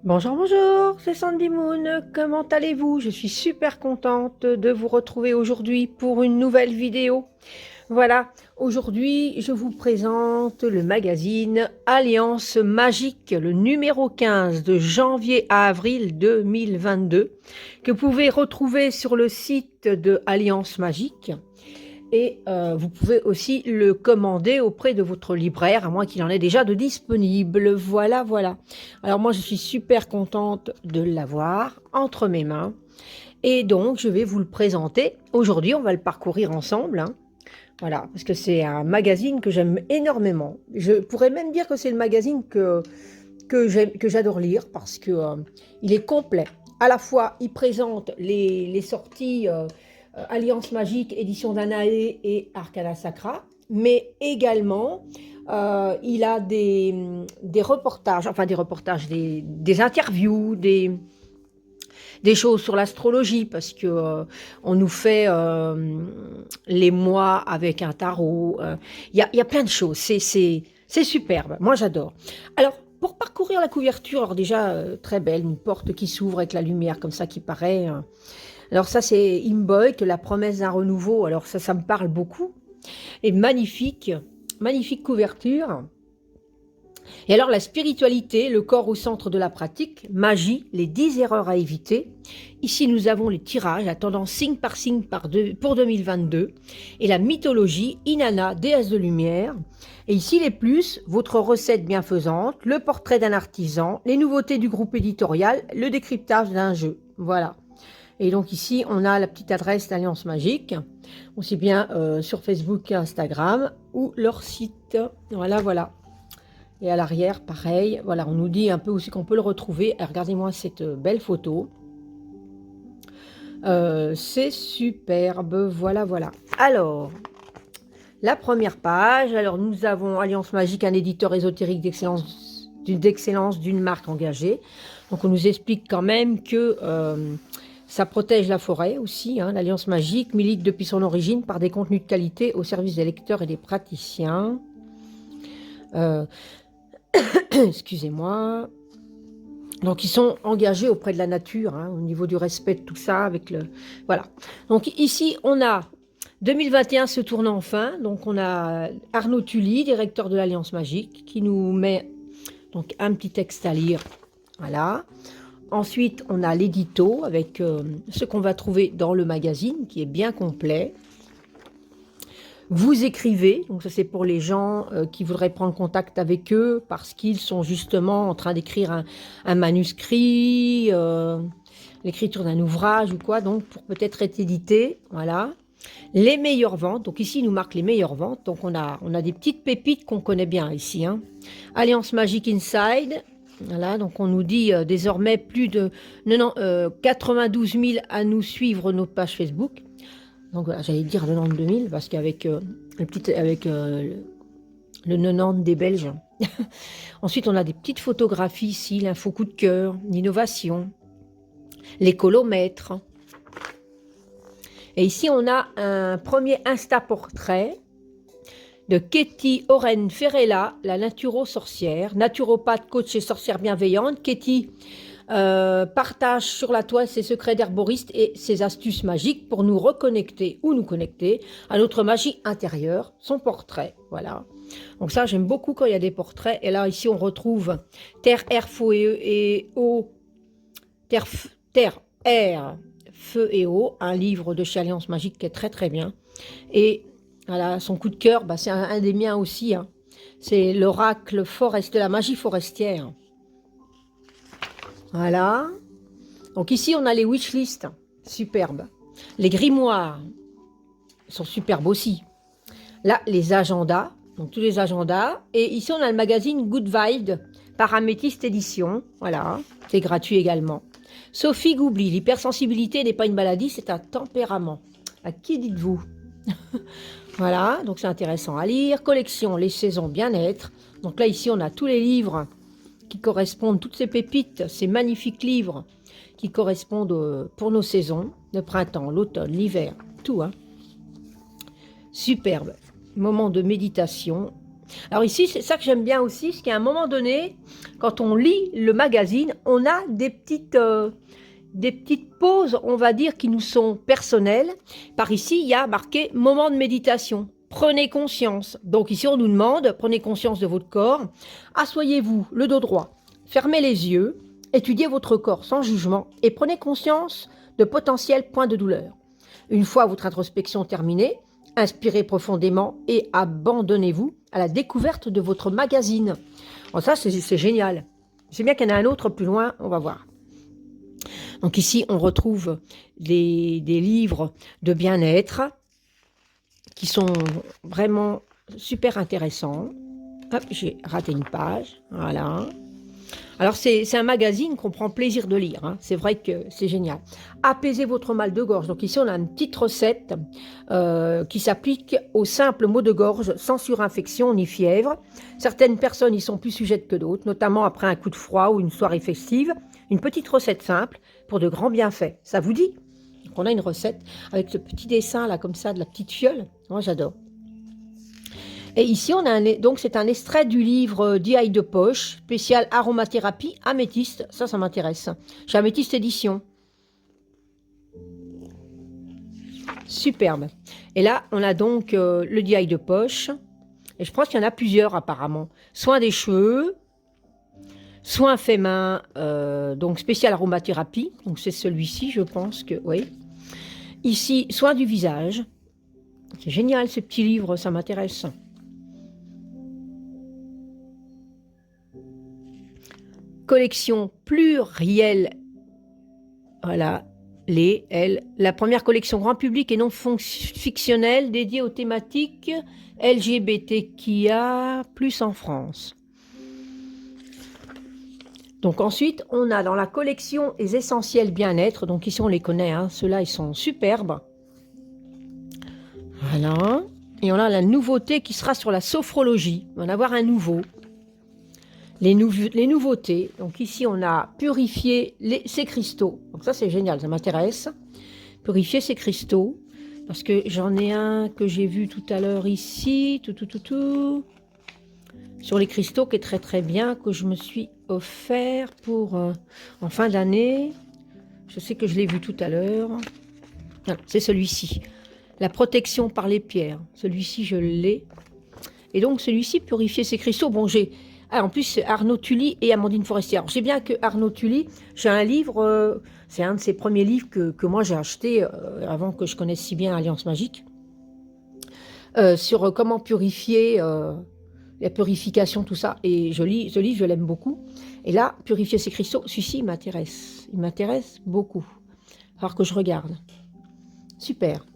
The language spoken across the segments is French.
Bonjour, bonjour, c'est Sandy Moon, comment allez-vous? Je suis super contente de vous retrouver aujourd'hui pour une nouvelle vidéo. Voilà, aujourd'hui je vous présente le magazine Alliance Magique, le numéro 15 de janvier à avril 2022, que vous pouvez retrouver sur le site de Alliance Magique. Et vous pouvez aussi le commander auprès de votre libraire, à moins qu'il en ait déjà de disponible. Voilà, voilà. Alors moi, je suis super contente de l'avoir entre mes mains. Et donc, je vais vous le présenter. Aujourd'hui, on va le parcourir ensemble, hein. Voilà, parce que c'est un magazine que j'aime énormément. Je pourrais même dire que c'est le magazine que j'adore lire, parce que il est complet. À la fois, il présente les sorties Alliance Magique, Édition Danae et Arcana Sacra, mais également il a des reportages, enfin des interviews, des choses sur l'astrologie, parce que on nous fait les mois avec un tarot. Y a plein de choses. C'est superbe. Moi, j'adore. Alors, pour parcourir la couverture, alors déjà, très belle, une porte qui s'ouvre avec la lumière comme ça qui paraît. Alors ça, c'est Imbolc, la promesse d'un renouveau. Alors ça me parle beaucoup. Et magnifique, magnifique couverture. Et alors la spiritualité, le corps au centre de la pratique, magie, les 10 erreurs à éviter. Ici, nous avons les tirages, la tendance signe par signe pour 2022. Et la mythologie, Inanna, déesse de lumière. Et ici, les plus, votre recette bienfaisante, le portrait d'un artisan, les nouveautés du groupe éditorial, le décryptage d'un jeu. Voilà. Et donc ici, on a la petite adresse d'Alliance Magique, aussi bien sur Facebook qu'Instagram, ou leur site. Voilà, voilà. Et à l'arrière, pareil, voilà, on nous dit un peu aussi qu'on peut le retrouver. Regardez-moi cette belle photo. C'est superbe, voilà, voilà. Alors, la première page, alors nous avons Alliance Magique, un éditeur ésotérique d'excellence d'une marque engagée. Donc on nous explique quand même que ça protège la forêt aussi, hein. L'Alliance Magique milite depuis son origine par des contenus de qualité au service des lecteurs et des praticiens. Excusez-moi. Donc ils sont engagés auprès de la nature, hein, au niveau du respect de tout ça. Voilà. Donc ici, on a 2021 se tourne enfin. Donc on a Arnaud Tully, directeur de l'Alliance Magique, qui nous met donc un petit texte à lire. Voilà. Ensuite, on a l'édito avec ce qu'on va trouver dans le magazine, qui est bien complet. Vous écrivez, donc ça c'est pour les gens qui voudraient prendre contact avec eux parce qu'ils sont justement en train d'écrire un manuscrit, l'écriture d'un ouvrage ou quoi, donc pour peut-être être édité, voilà. Les meilleures ventes, donc ici il nous marque les meilleures ventes, donc on a des petites pépites qu'on connaît bien ici, hein. Alliance Magique Inside, voilà, donc on nous dit désormais plus de 92 000 à nous suivre nos pages Facebook. Donc voilà, j'allais dire 92 000 parce qu'avec le 90 des Belges. Ensuite, on a des petites photographies ici, l'info coup de cœur, l'innovation, l'écolomètre. Et ici, on a un premier Insta-portrait de Katie Oren Ferrella, la naturo-sorcière, naturopathe, coach et sorcière bienveillante. Katie partage sur la toile ses secrets d'herboriste et ses astuces magiques pour nous reconnecter ou nous connecter à notre magie intérieure, son portrait, voilà. Donc ça, j'aime beaucoup quand il y a des portraits. Et là, ici, on retrouve Terre, Air, Feu et Eau, Terre, Air, Feu et Eau, un livre de chez Alliance Magique qui est très très bien. Et voilà, son coup de cœur, bah, c'est un des miens aussi, hein. C'est l'oracle de la magie forestière. Voilà. Donc ici, on a les wishlists, superbes. Les grimoires sont superbes aussi. Là, les agendas, donc tous les agendas. Et ici, on a le magazine Good Vibes par Améthyste Édition. Voilà, c'est gratuit également. Sophie Goubli, l'hypersensibilité n'est pas une maladie, c'est un tempérament. À qui dites-vous? Voilà, donc c'est intéressant à lire. Collection, les saisons bien-être. Donc là, ici, on a tous les livres qui correspondent, toutes ces pépites, ces magnifiques livres qui correspondent pour nos saisons, le printemps, l'automne, l'hiver, tout, hein. Superbe. Moment de méditation. Alors ici, c'est ça que j'aime bien aussi, c'est qu'à un moment donné, quand on lit le magazine, on a des petites pauses, on va dire, qui nous sont personnelles. Par ici, il y a marqué « moment de méditation ». Prenez conscience. Donc ici, on nous demande, prenez conscience de votre corps. Asseyez-vous, le dos droit. Fermez les yeux. Étudiez votre corps sans jugement et prenez conscience de potentiels points de douleur. Une fois votre introspection terminée, inspirez profondément et abandonnez-vous à la découverte de votre magazine. Bon, ça, c'est génial. C'est bien qu'il y en a un autre plus loin, on va voir. Donc ici, on retrouve des livres de bien-être qui sont vraiment super intéressants. Hop, j'ai raté une page, voilà. Alors, c'est un magazine qu'on prend plaisir de lire, hein. C'est vrai que c'est génial. Apaisez votre mal de gorge. Donc ici, on a une petite recette qui s'applique aux simples maux de gorge sans surinfection ni fièvre. Certaines personnes y sont plus sujettes que d'autres, notamment après un coup de froid ou une soirée festive. Une petite recette simple pour de grands bienfaits. Ça vous dit? Donc on a une recette avec ce petit dessin là comme ça de la petite fiole. Moi, j'adore. Et ici, on a donc c'est un extrait du livre DI de poche, spécial aromathérapie, améthyste. Ça m'intéresse. Chez Améthyste Édition. Superbe. Et là, on a donc le DI de poche. Et je pense qu'il y en a plusieurs apparemment. Soins des cheveux, soins fait main, donc spécial aromathérapie. Donc c'est celui-ci, je pense que, oui. Ici, soins du visage. C'est génial ce petit livre, ça m'intéresse. Collection plurielle, voilà, la première collection grand public et non fictionnelle dédiée aux thématiques LGBTQIA+, en France. Donc ensuite, on a dans la collection les essentiels bien-être, donc ici on les connaît, hein, ceux-là ils sont superbes. Voilà, et on a la nouveauté qui sera sur la sophrologie, on va en avoir un nouveau. Les nouveautés, donc ici on a purifié ces cristaux, donc ça c'est génial, ça m'intéresse, purifier ces cristaux, parce que j'en ai un que j'ai vu tout à l'heure ici, sur les cristaux qui est très très bien, que je me suis offert pour en fin d'année, je sais que je l'ai vu tout à l'heure, c'est celui-ci, la protection par les pierres, celui-ci je l'ai, et donc celui-ci purifier ces cristaux, bon j'ai... Ah, en plus, c'est Arnaud Tully et Amandine Forestier. Alors, je sais bien que Arnaud Tully, j'ai un livre, c'est un de ses premiers livres que moi j'ai acheté avant que je connaisse si bien Alliance Magique, sur comment purifier, la purification, tout ça. Et ce livre, je l'aime beaucoup. Et là, purifier ces cristaux, celui-ci, il m'intéresse. Il m'intéresse beaucoup. Alors que je regarde. Super.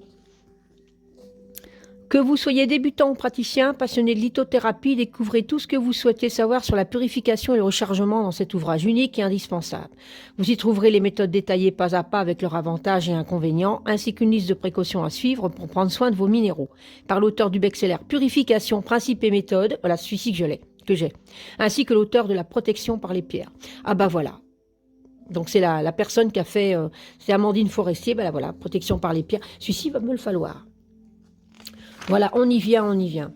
Que vous soyez débutant ou praticien, passionné de lithothérapie, découvrez tout ce que vous souhaitez savoir sur la purification et le rechargement dans cet ouvrage unique et indispensable. Vous y trouverez les méthodes détaillées pas à pas avec leurs avantages et inconvénients, ainsi qu'une liste de précautions à suivre pour prendre soin de vos minéraux. Par l'auteur du best-seller Purification, principes et méthodes, voilà celui-ci que j'ai, ainsi que l'auteur de la protection par les pierres. Ah bah voilà. Donc c'est la personne qui a fait, c'est Amandine Forestier, ben là, voilà, protection par les pierres. Celui-ci va me le falloir. Voilà, on y vient, on y vient.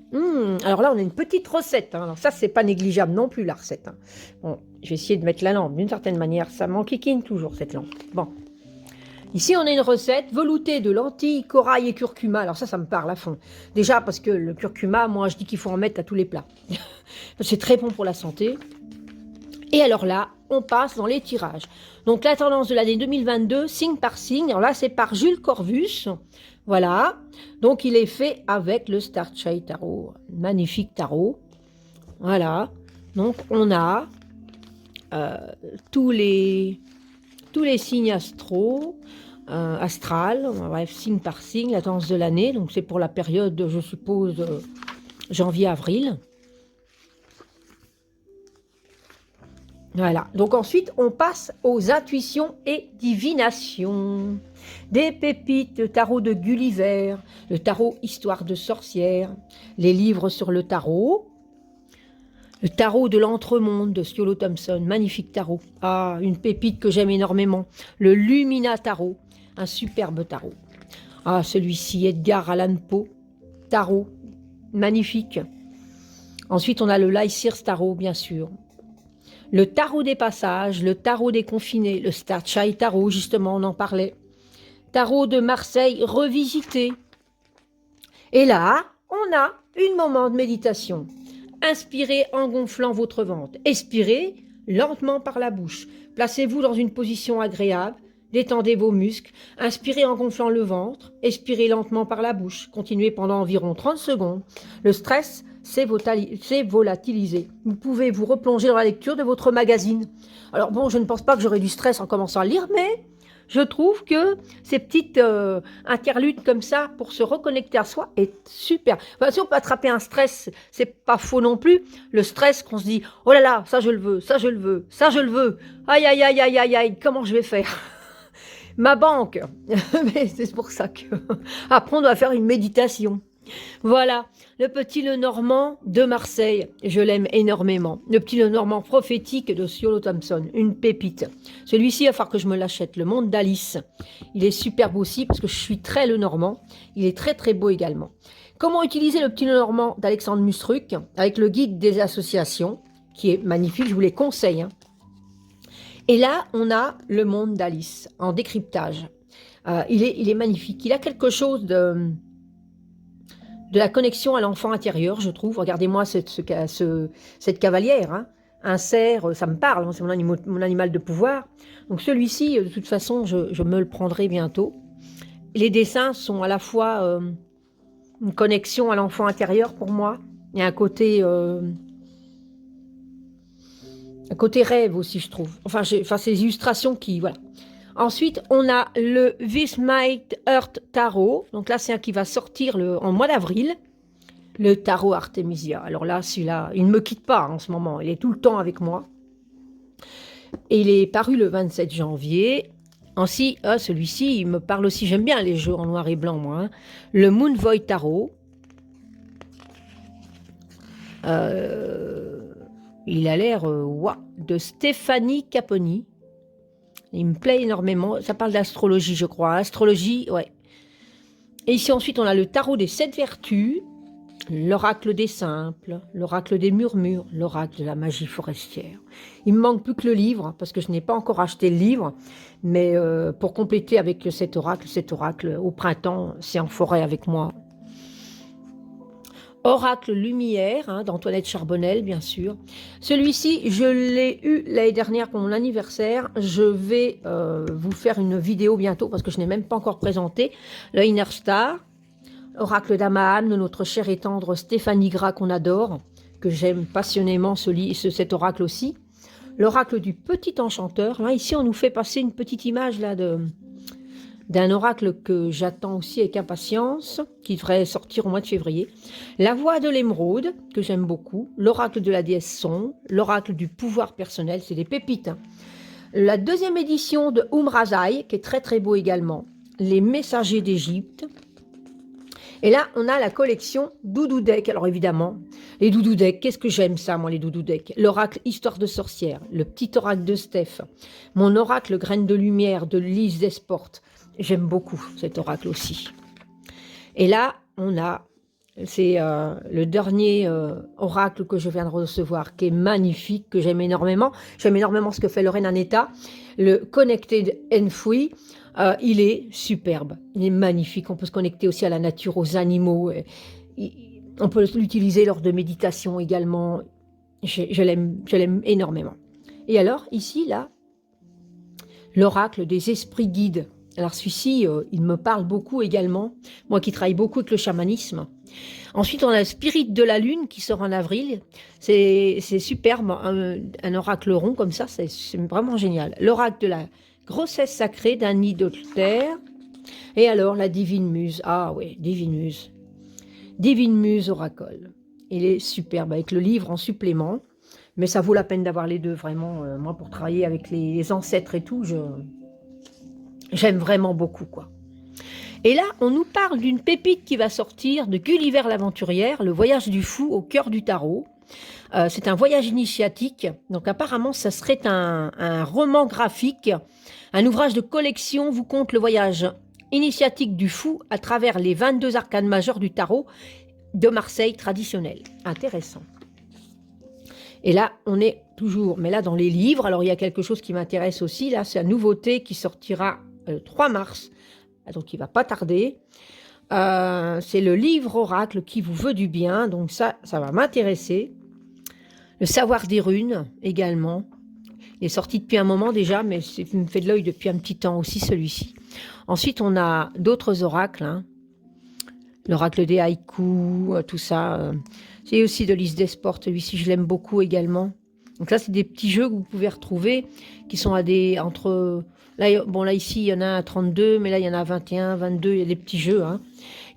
Alors là, on a une petite recette. Hein. Alors ça, c'est pas négligeable non plus, la recette. Hein. Bon, je vais essayer de mettre la lampe d'une certaine manière. Ça m'enquiquine toujours, cette lampe. Bon. Ici, on a une recette veloutée de lentilles, corail et curcuma. Alors ça me parle à fond. Déjà, parce que le curcuma, moi, je dis qu'il faut en mettre à tous les plats. C'est très bon pour la santé. Et alors là, on passe dans les tirages. Donc la tendance de l'année 2022, signe par signe. Alors là, c'est par Jules Corvus. Voilà, donc il est fait avec le Starshine Tarot, magnifique tarot. Voilà, donc on a tous les signes astral, bref, signe par signe, la tendance de l'année. Donc c'est pour la période, je suppose, janvier-avril. Voilà, donc ensuite on passe aux intuitions et divinations. Des pépites, le tarot de Gulliver, le tarot Histoire de sorcière, les livres sur le tarot de l'entremonde de Stiolo Thompson, magnifique tarot. Ah, une pépite que j'aime énormément, le Lumina Tarot, un superbe tarot. Ah, celui-ci, Edgar Allan Poe, tarot, magnifique. Ensuite, on a le Lysirs Tarot, bien sûr. Le tarot des passages, le tarot des confinés, le Starchild Tarot, justement, on en parlait. Tarot de Marseille revisité. Et là, on a un moment de méditation. Inspirez en gonflant votre ventre. Expirez lentement par la bouche. Placez-vous dans une position agréable. Détendez vos muscles. Inspirez en gonflant le ventre. Expirez lentement par la bouche. Continuez pendant environ 30 secondes. Le stress s'est volatilisé. Vous pouvez vous replonger dans la lecture de votre magazine. Alors bon, je ne pense pas que j'aurai du stress en commençant à lire, mais je trouve que ces petites interludes comme ça pour se reconnecter à soi est super. Enfin, si on peut attraper un stress, c'est pas faux non plus. Le stress qu'on se dit, oh là là, ça je le veux, ça je le veux, ça je le veux. Aïe aïe aïe aïe aïe aïe, comment je vais faire? Ma banque. Mais c'est pour ça que après on doit faire une méditation. Voilà, le petit Lenormand de Marseille, je l'aime énormément. Le petit Lenormand prophétique de Ciolo Thompson, une pépite. Celui-ci, il va falloir que je me l'achète, Le Monde d'Alice. Il est superbe aussi parce que je suis très Lenormand. Il est très très beau également. Comment utiliser le petit Lenormand d'Alexandre Musruc avec le guide des associations, qui est magnifique, je vous les conseille. Et là, on a Le Monde d'Alice en décryptage. Il est magnifique. Il a quelque chose de la connexion à l'enfant intérieur, je trouve. Regardez-moi cette cavalière, hein. Un cerf, ça me parle, hein, c'est mon animal de pouvoir. Donc celui-ci, de toute façon, je me le prendrai bientôt. Les dessins sont à la fois une connexion à l'enfant intérieur pour moi, et un côté rêve aussi, je trouve. Enfin, ces illustrations qui, voilà. Ensuite, on a le This Might Earth Tarot. Donc là, c'est un qui va sortir en mois d'avril. Le tarot Artemisia. Alors là, celui-là, il ne me quitte pas en ce moment. Il est tout le temps avec moi. Et il est paru le 27 janvier. Ainsi, celui-ci, il me parle aussi. J'aime bien les jeux en noir et blanc, moi. Hein. Le Moon Void Tarot. Il a l'air de Stéphanie Caponi. Il me plaît énormément. Ça parle d'astrologie, je crois. Astrologie, ouais. Et ici, ensuite, on a le tarot des 7 vertus, l'oracle des simples, l'oracle des murmures, l'oracle de la magie forestière. Il me manque plus que le livre, parce que je n'ai pas encore acheté le livre. Mais pour compléter avec cet oracle, au printemps, c'est en forêt avec moi. Oracle Lumière, hein, d'Antoinette Charbonnel, bien sûr. Celui-ci, je l'ai eu l'année dernière pour mon anniversaire. Je vais vous faire une vidéo bientôt, parce que je n'ai même pas encore présenté. Le Inner Star, Oracle d'Amahan, de notre chère et tendre Stéphanie Gras, qu'on adore, que j'aime passionnément, cet oracle aussi. L'oracle du petit enchanteur. Là, ici, on nous fait passer une petite image là d'un oracle que j'attends aussi avec impatience, qui devrait sortir au mois de février. La voix de l'émeraude, que j'aime beaucoup. L'oracle de la déesse Son. L'oracle du pouvoir personnel, c'est des pépites. Hein. La deuxième édition de Razai, qui est très très beau également. Les messagers d'Égypte. Et là, on a la collection Doudou Deck. Alors évidemment, les Doudou Deck, qu'est-ce que j'aime ça, moi, les Doudou Deck. L'oracle Histoire de sorcière, le petit oracle de Steph, mon oracle Graine de lumière de Lise Desportes. J'aime beaucoup cet oracle aussi. Et là, on a, c'est le dernier oracle que je viens de recevoir, qui est magnifique, que j'aime énormément. J'aime énormément ce que fait Lorraine Aneta. Le Connected Enfui, il est superbe. Il est magnifique. On peut se connecter aussi à la nature, aux animaux. On peut l'utiliser lors de méditation également. Je l'aime énormément. Et alors, ici, là, l'oracle des esprits guides. Alors celui-ci, il me parle beaucoup également, moi qui travaille beaucoup avec le chamanisme. Ensuite, on a le Spirit de la Lune qui sort en avril. C'est superbe, un oracle rond comme ça, c'est vraiment génial. L'oracle de la grossesse sacrée d'un nid de terre. Et alors, la Divine Muse. Ah oui, Divine Muse. Divine Muse Oracle. Il est superbe, avec le livre en supplément. Mais ça vaut la peine d'avoir les deux, vraiment. Moi, pour travailler avec les ancêtres et tout, j'aime vraiment beaucoup, quoi. Et là, on nous parle d'une pépite qui va sortir de Gulliver l'aventurière, le voyage du fou au cœur du tarot. C'est un voyage initiatique. Donc apparemment, ça serait un roman graphique. Un ouvrage de collection vous conte le voyage initiatique du fou à travers les 22 arcanes majeures du tarot de Marseille traditionnel. Intéressant. Et là, on est toujours, mais là dans les livres, alors il y a quelque chose qui m'intéresse aussi, là c'est la nouveauté qui sortira le 3 mars, donc il ne va pas tarder. C'est le livre oracle qui vous veut du bien, donc ça va m'intéresser. Le savoir des runes également. Il est sorti depuis un moment déjà, mais il me fait de l'œil depuis un petit temps aussi celui-ci. Ensuite, on a d'autres oracles, hein. L'oracle des haïkus, tout ça. C'est aussi de Lys Desport, celui-ci je l'aime beaucoup également. Donc ça, c'est des petits jeux que vous pouvez retrouver, qui sont à des... entre... Là, bon, là ici, il y en a 32, mais là, il y en a 21, 22, il y a des petits jeux, hein,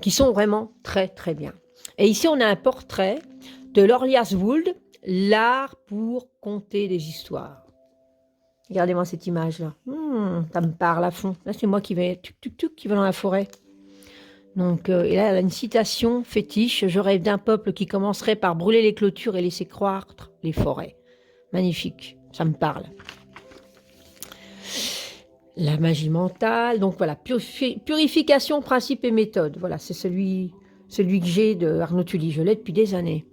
qui sont vraiment très, très bien. Et ici, on a un portrait de Lorlias Wold, l'art pour conter des histoires. Regardez-moi cette image-là. Ça me parle à fond. Là, c'est moi qui vais qui va dans la forêt. Donc, et là, elle a une citation fétiche. Je rêve d'un peuple qui commencerait par brûler les clôtures et laisser croître les forêts. Magnifique. Ça me parle. La magie mentale. Donc, voilà. Purification, principe et méthode. Voilà, c'est celui que j'ai de Arnaud Tully. Je l'ai depuis des années.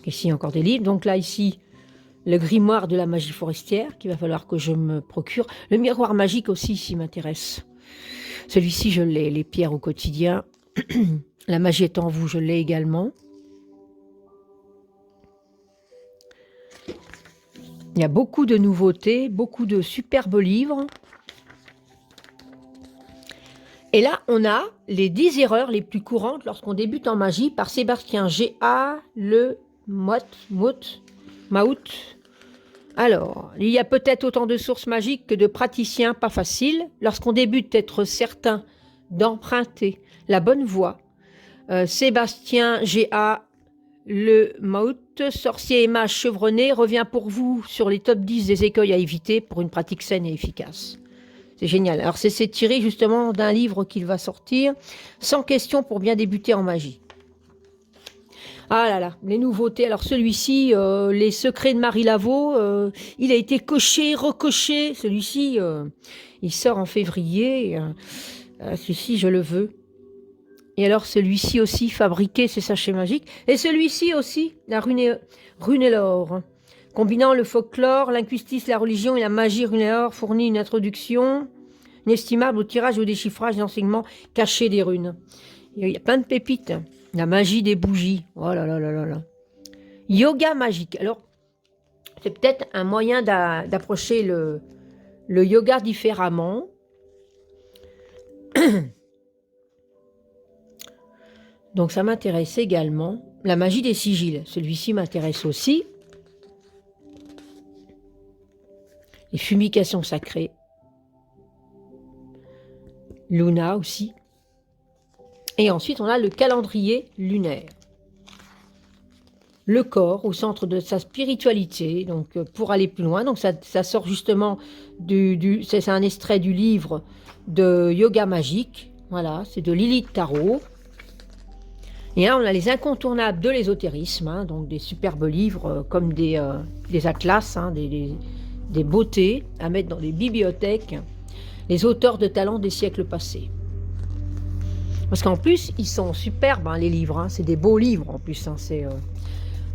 Ici, encore des livres. Donc là, ici, le grimoire de la magie forestière, qu'il va falloir que je me procure. Le miroir magique aussi, s'il m'intéresse. Celui-ci, je l'ai. Les pierres au quotidien. La magie est en vous, je l'ai également. Il y a beaucoup de nouveautés, beaucoup de superbes livres. Et là, on a les 10 erreurs les plus courantes lorsqu'on débute en magie par Sébastien G.A. Le Maut. Alors, il y a peut-être autant de sources magiques que de praticiens pas faciles. Lorsqu'on débute, être certain d'emprunter la bonne voie. Sébastien G.A. Le Maut, sorcier et mage chevronné, revient pour vous sur les top 10 des écueils à éviter pour une pratique saine et efficace. C'est génial. Alors, c'est tiré justement d'un livre qu'il va sortir, 100 questions pour bien débuter en magie. Ah là là, les nouveautés. Alors celui-ci, les secrets de Marie Laveau, il a été coché, recoché. Celui-ci, il sort en février. Celui-ci, je le veux. Et alors celui-ci aussi, fabriqué, c'est sachets magiques. Et celui-ci aussi, la Runelore. Combinant le folklore, l'inquistis, la religion et la magie, Runelore fournit une introduction inestimable au tirage et au déchiffrage d'enseignements cachés des runes. Il y a plein de pépites. La magie des bougies. Oh là là là là là. Yoga magique. Alors, c'est peut-être un moyen d'approcher le yoga différemment. Donc, ça m'intéresse également. La magie des sigils. Celui-ci m'intéresse aussi. Les fumigations sacrées. Luna aussi. Et ensuite, on a le calendrier lunaire. Le corps au centre de sa spiritualité, donc pour aller plus loin. Donc ça sort justement c'est un extrait du livre de Yoga Magique. Voilà, c'est de Lilith Tarot. Et là, on a les incontournables de l'ésotérisme, hein, donc des superbes livres comme des atlas, hein, des beautés à mettre dans des bibliothèques. Les auteurs de talent des siècles passés. Parce qu'en plus, ils sont superbes, hein, les livres. Hein. C'est des beaux livres, en plus. Hein.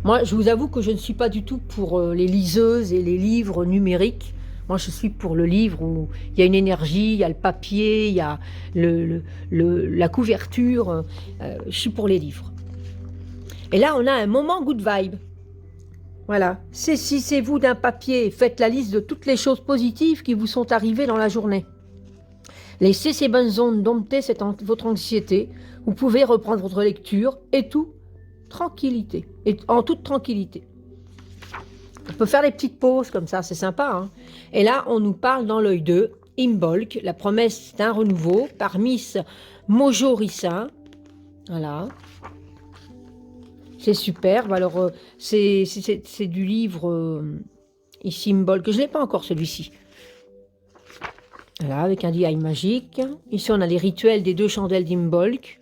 Moi, je vous avoue que je ne suis pas du tout pour les liseuses et les livres numériques. Moi, je suis pour le livre où il y a une énergie, il y a le papier, il y a la couverture. Je suis pour les livres. Et là, on a un moment good vibe. Voilà. Saisissez-vous d'un papier et faites la liste de toutes les choses positives qui vous sont arrivées dans la journée. Laissez ces bonnes ondes dompter votre anxiété. Vous pouvez reprendre votre lecture et tout, tranquillité. Et en toute tranquillité. On peut faire des petites pauses comme ça, c'est sympa. Hein. Et là, on nous parle dans l'œil de Imbolc, la promesse d'un renouveau, par Miss Mojo Rissin. Voilà. C'est superbe. Alors, c'est du livre ici, Imbolc, que je ne l'ai pas encore celui-ci. Voilà, avec un DI magique. Ici, on a les rituels des 2 chandelles d'Imbolc.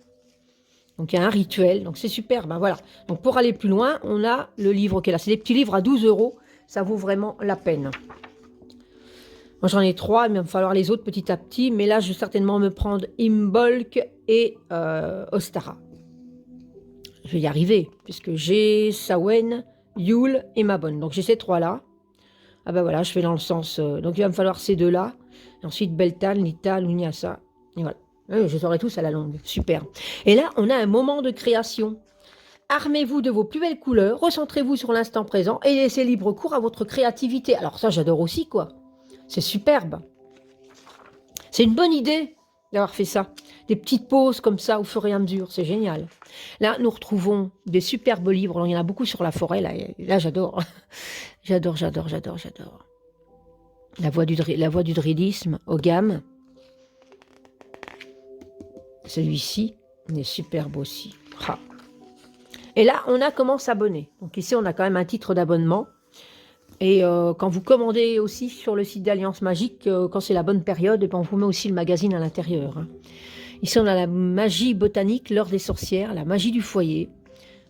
Donc, il y a un rituel. Donc, c'est super. Ben, voilà. Donc, pour aller plus loin, on a le livre qui est là. C'est des petits livres à 12 €. Ça vaut vraiment la peine. Moi, j'en ai 3, mais il va me falloir les autres petit à petit. Mais là, je vais certainement me prendre Imbolc et Ostara. Je vais y arriver, puisque j'ai Samhain, Yule et Mabon. Donc j'ai ces trois-là. Ah ben voilà, je fais dans le sens... donc il va me falloir ces deux-là. Ensuite, Beltan, Lita, Lunyasa. Et voilà. Je saurai tous à la longue. Super. Et là, on a un moment de création. Armez-vous de vos plus belles couleurs, recentrez-vous sur l'instant présent et laissez libre cours à votre créativité. Alors ça, j'adore aussi, quoi. C'est superbe. C'est une bonne idée d'avoir fait ça. Des petites pauses comme ça au fur et à mesure, c'est génial. Là, nous retrouvons des superbes livres. Alors, il y en a beaucoup sur la forêt, là j'adore. J'adore. La voix du druidisme, Ogham. Celui-ci, il est superbe aussi. Ah. Et là, on a comment s'abonner. Donc ici, on a quand même un titre d'abonnement. Et quand vous commandez aussi sur le site d'Alliance Magique, quand c'est la bonne période, et ben on vous met aussi le magazine à l'intérieur. Hein. Ici, on a la magie botanique, l'heure des sorcières, la magie du foyer.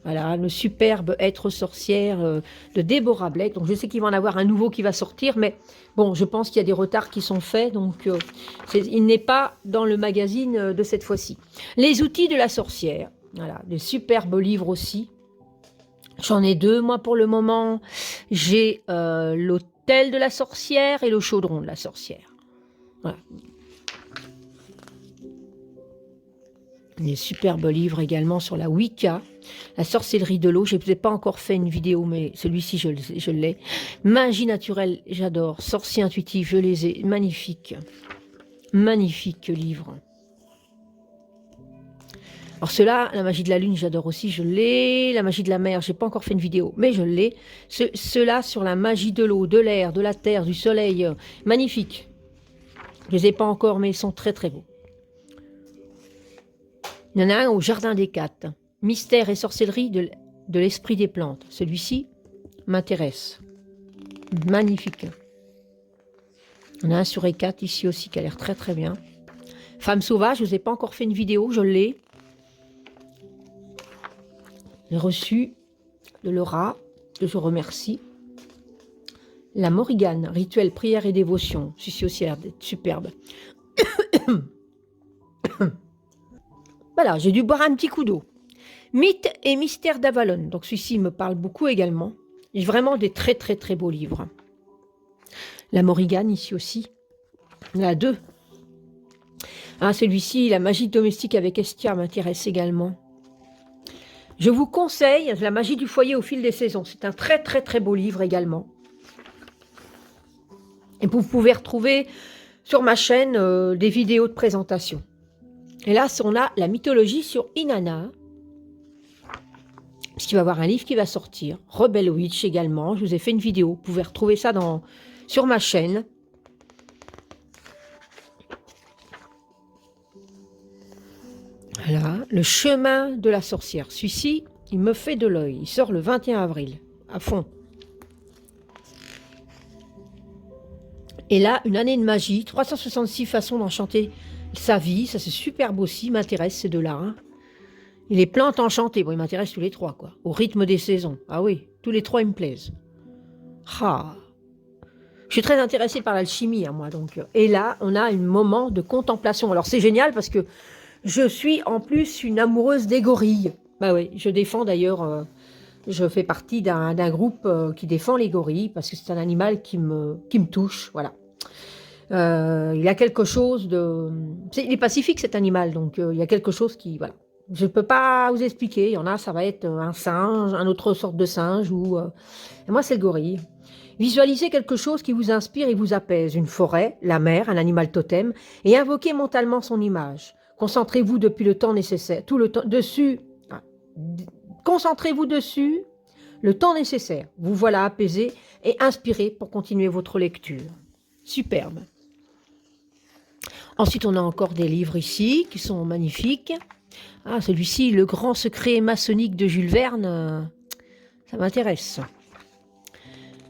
Voilà, le superbe être sorcière de Deborah Blake. Donc, je sais qu'il va en avoir un nouveau qui va sortir, mais bon, je pense qu'il y a des retards qui sont faits, donc il n'est pas dans le magazine de cette fois-ci. Les outils de la sorcière. Voilà, des superbes livres aussi. J'en ai deux, moi, pour le moment. J'ai l'hôtel de la sorcière et le chaudron de la sorcière. Voilà. Des superbes livres également sur la Wicca, la sorcellerie de l'eau. Je n'ai pas encore fait une vidéo, mais celui-ci, je l'ai. Magie naturelle, j'adore. Sorcier intuitif, je les ai. Magnifique. Magnifique livre. Alors ceux-là, la magie de la lune, j'adore aussi, je l'ai. La magie de la mer, je n'ai pas encore fait une vidéo, mais je l'ai. Ceux-là sur la magie de l'eau, de l'air, de la terre, du soleil, magnifique. Je ne les ai pas encore, mais ils sont très très beaux. Il y en a un au Jardin des Quatre. Mystère et sorcellerie de l'esprit des plantes. Celui-ci m'intéresse. Magnifique. Il y en a un sur E4 ici aussi qui a l'air très très bien. Femme sauvage, je ne vous ai pas encore fait une vidéo, je l'ai. J'ai reçu de Laura, que je remercie. La Morrigan, rituel, prière et dévotion. Celui-ci aussi a l'air d'être superbe. Voilà, j'ai dû boire un petit coup d'eau. Mythe et mystère d'Avalon. Donc celui-ci me parle beaucoup également. Il y a vraiment des très très très beaux livres. La Morrigan ici aussi. Il y en a deux. Ah, celui-ci, la magie domestique avec Estia m'intéresse également. Je vous conseille La magie du foyer au fil des saisons. C'est un très très très beau livre également. Et vous pouvez retrouver sur ma chaîne des vidéos de présentation. Et là, on a la mythologie sur Inanna. Parce qu'il va y avoir un livre qui va sortir. Rebel Witch également. Je vous ai fait une vidéo. Vous pouvez retrouver ça sur ma chaîne. Voilà. Le chemin de la sorcière. Celui-ci, il me fait de l'œil. Il sort le 21 avril. À fond. Et là, une année de magie. 366 façons d'enchanter sa vie. Ça, c'est superbe aussi. Il m'intéresse ces deux-là. Hein. Et les plantes enchantées, bon, ils m'intéressent tous les trois, quoi. Au rythme des saisons. Ah oui, tous les trois, ils me plaisent. Ah. Je suis très intéressée par l'alchimie, hein, moi. Donc. Et là, on a un moment de contemplation. Alors, c'est génial parce que je suis en plus une amoureuse des gorilles. Bah oui, je défends d'ailleurs, je fais partie d'un groupe qui défend les gorilles parce que c'est un animal qui me touche, voilà. Il a quelque chose de... Il est pacifique cet animal, donc il y a quelque chose qui... Voilà. Je ne peux pas vous expliquer. Il y en a, ça va être un singe, une autre sorte de singe. Et moi, c'est le gorille. Visualisez quelque chose qui vous inspire et vous apaise. Une forêt, la mer, un animal totem. Et invoquez mentalement son image. Concentrez-vous depuis le temps nécessaire. Tout le temps dessus. Concentrez-vous dessus le temps nécessaire. Vous voilà apaisé et inspiré pour continuer votre lecture. Superbe. Ensuite, on a encore des livres ici qui sont magnifiques. Ah, celui-ci, Le grand secret maçonnique de Jules Verne, ça m'intéresse.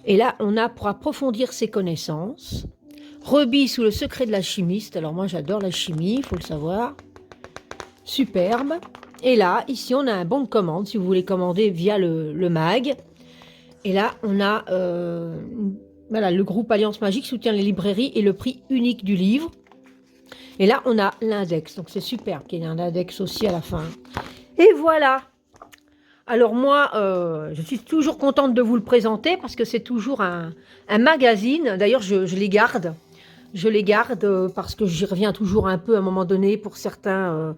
Et là, on a pour approfondir ses connaissances, Rebis sous le secret de l'alchimiste. Alors moi, j'adore la chimie, il faut le savoir. Superbe. Et là, ici, on a un bon de commande, si vous voulez commander via le mag. Et là, on a voilà, le groupe Alliance Magique soutient les librairies et le prix unique du livre. Et là, on a l'index. Donc, c'est super qu'il y ait un index aussi à la fin. Et voilà. Alors moi, je suis toujours contente de vous le présenter parce que c'est toujours un magazine. D'ailleurs, je les garde. Je les garde parce que j'y reviens toujours un peu à un moment donné pour certains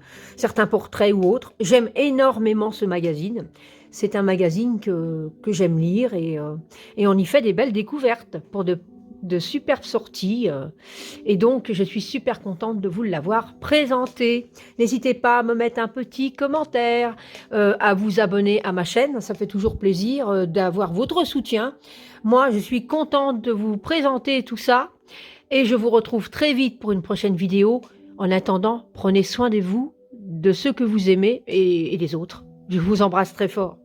portraits ou autres. J'aime énormément ce magazine. C'est un magazine que j'aime lire et on y fait des belles découvertes pour de superbes sorties. Et donc, je suis super contente de vous l'avoir présenté. N'hésitez pas à me mettre un petit commentaire, à vous abonner à ma chaîne. Ça fait toujours plaisir d'avoir votre soutien. Moi, je suis contente de vous présenter tout ça. Et je vous retrouve très vite pour une prochaine vidéo. En attendant, prenez soin de vous, de ceux que vous aimez et des autres. Je vous embrasse très fort.